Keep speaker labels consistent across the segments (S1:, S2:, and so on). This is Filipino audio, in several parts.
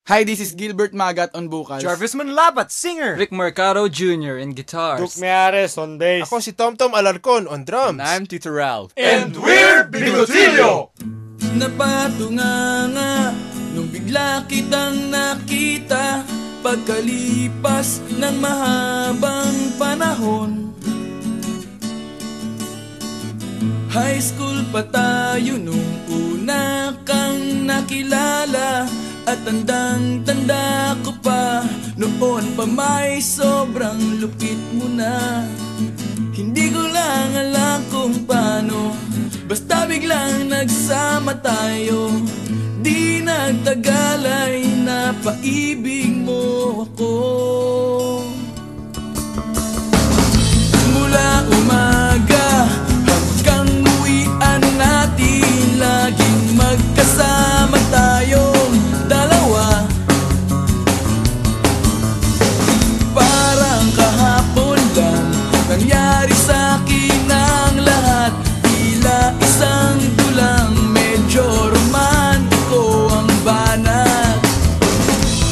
S1: Hi, this is Gilbert Magat on vocals.
S2: Jarvis Manlabat, singer.
S3: Rick Mercado Jr. in guitars.
S4: Duke Meares on bass.
S5: Ako si Tomtom Alarcon on drums.
S6: And I'm Tito Ralph.
S7: And we're Bigotillo!
S8: Napatunganga nung bigla kitang nakita pagkalipas ng mahabang panahon. High school pa tayo nung una kang nakilala. At tandang-tanda ko pa, noon pa may sobrang lupit mo na. Hindi ko lang alam kung paano, basta biglang nagsama tayo. Di nagtagal ay napaibig mo ako. Mula umaga hanggang uwian natin, laging magkasama tayong dalawa. Parang kahapon lang nangyari sa'kin ang lahat. Tila isang dulang, medyo romantiko ang banat.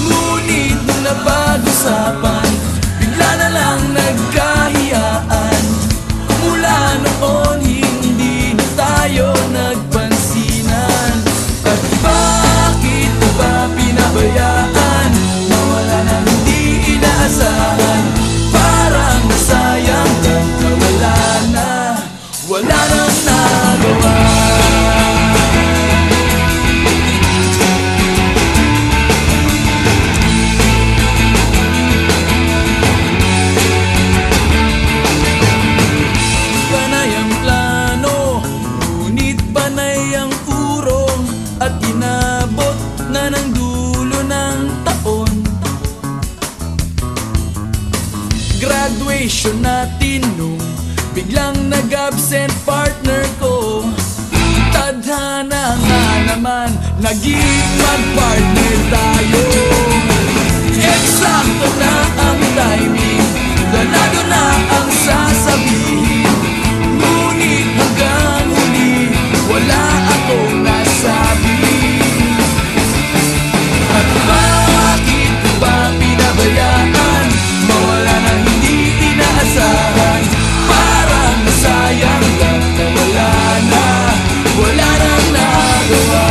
S8: Ngunit nung napag-usapan, bigla na lang nagkahiyaan. Mula noon hindi na tayo nagpansinan. At bakit ba pinabayaan? Mawala na hindi inaasahan. Parang nasayang lang na wala nang nagawa. Panay ang plano, ngunit panay ang urong. At inabot na ng dulo ng taon. Graduation natin nung biglang nag-absent partner ko. Tadhana nga naman, naging mag-partner tayo. Eksakto na ang timing, ganado na ang sasabihin. Ngunit hanggang huli, wala akong nasabi. At bakit ko ba pinabayaan? Mawala na hindi inaasahan. Parang nasayang lang na wala nang nagawa.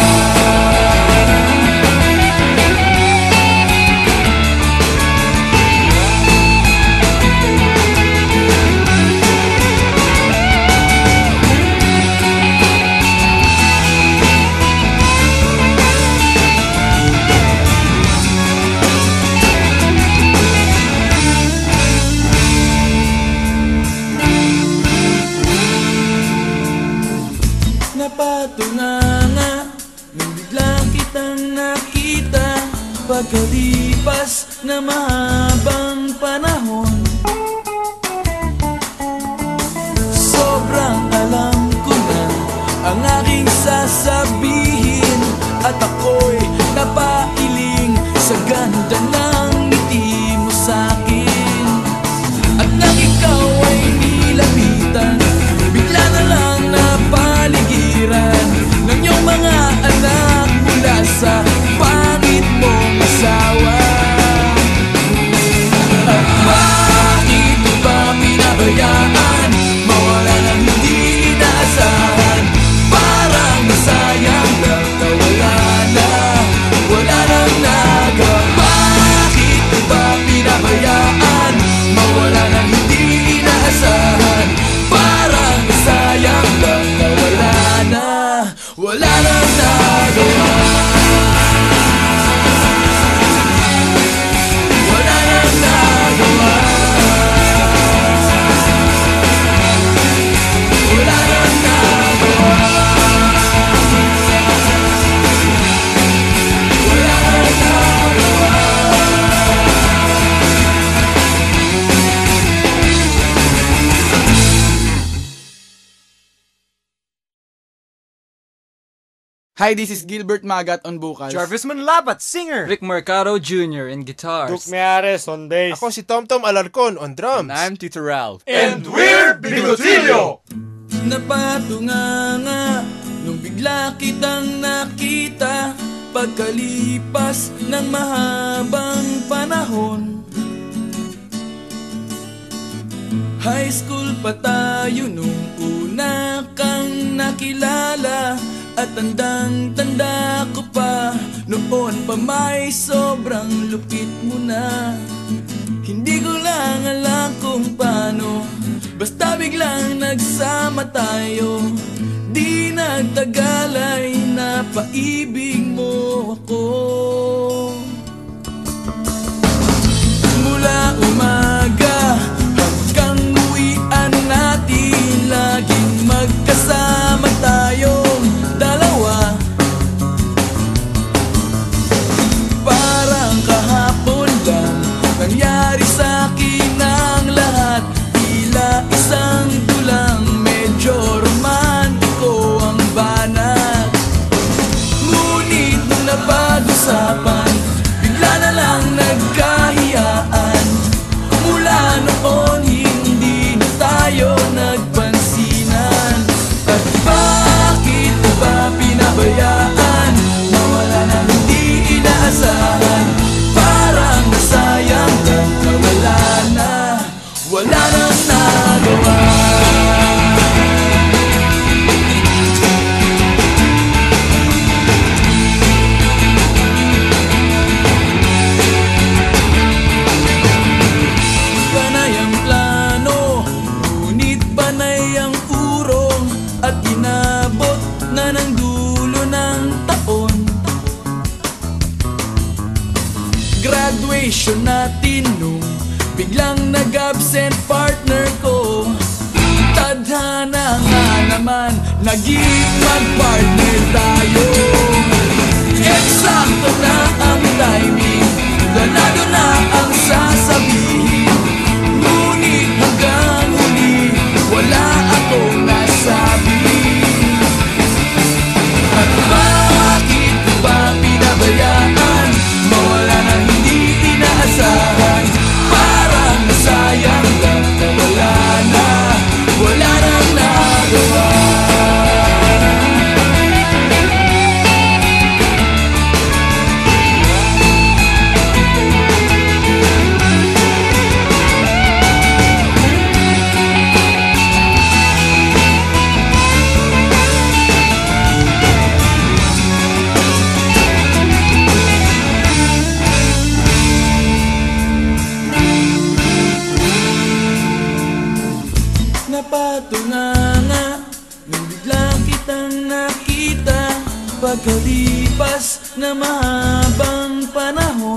S8: Napatunganga nung bigla kitang nakita pagkalipas na mahabang panahon. Sobrang alam ko na ang aking sasabihin, at ako'y napailing sa ganda ng ngiti mo sa'kin. At nang ikaw ay nilapitan, bigla na lang napaligiran ng iyong mga anak mula sa pangit mong asawa. At bakit ba pinabayaan? Mawala nang hindi inaasahan. Parang nasayang lang na wala nang nagawa. Bakit ba pinabayaan? Mawala nang hindi inaasahan. Parang nasayang lang na wala nang nagawa. Wala nang nagawa. Wala nang nagawa. Wala nang nagawa.
S1: Hi, this is Gilbert Magat on vocals.
S2: Jarvis Manlabat, singer.
S3: Rick Mercado Jr. in guitars.
S4: Duke Meares on bass.
S5: Ako si Tomtom Alarcon on drums.
S6: And I'm Tito Ralph.
S7: And we're Bigotillo!
S8: Napatunganga nung bigla kitang nakita pagkalipas ng mahabang panahon. High school pa tayo nung una kang nakilala, at tandang-tanda ko pa, noon pa may sobrang lupit mo na. Hindi ko lang alam kung paano, basta biglang nagsama tayo. Di nagtagal ay napaibig mo ako. Mula umaga hanggang uwian natin, laging magkasama tayong dalawa. Parang kahapon lang nangyari sa'kin ang lahat, tila isang tulang medyo romantiko ang banat. Ngunit nung napag-usapan, bigla na lang nagkahiyaan. Mula noon hindi na tayo nagpansinan. At bakit na ba pinabayaan, nawala na hindi inaasahan? Parang nasayang lang na wala nang nagawa. Panay ang plano, ngunit panay ang urong, at inabot na ng dulo ng taon. Graduation natin nung biglang nag-absent partner ko. Tadhana nga naman, naging mag-partner tayo. Eksakto na ang timing, ganado na ang sasabihin. Ngunit hanggang huli, wala akong nasabi. At bakit ko ba pinabayaan, mawala nang hindi inaasahan? Parang nasayang lang na wala nang nagawa. Napatunganga nung biglang kitang nakita, pagkalipas na mahabang panahon.